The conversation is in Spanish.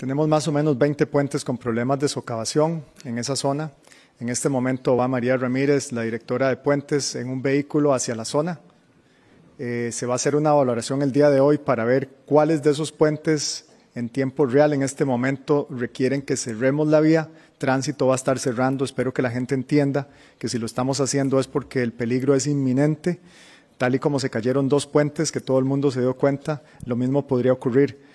Tenemos más o menos 20 puentes con problemas de socavación en esa zona. En este momento va María Ramírez, la directora de puentes, en un vehículo hacia la zona. Se va a hacer una valoración el día de hoy para ver cuáles de esos puentes en tiempo real en este momento requieren que cerremos la vía. Tránsito va a estar cerrando. Espero que la gente entienda que si lo estamos haciendo es porque el peligro es inminente. Tal y como se cayeron 2 puentes, que todo el mundo se dio cuenta, lo mismo podría ocurrir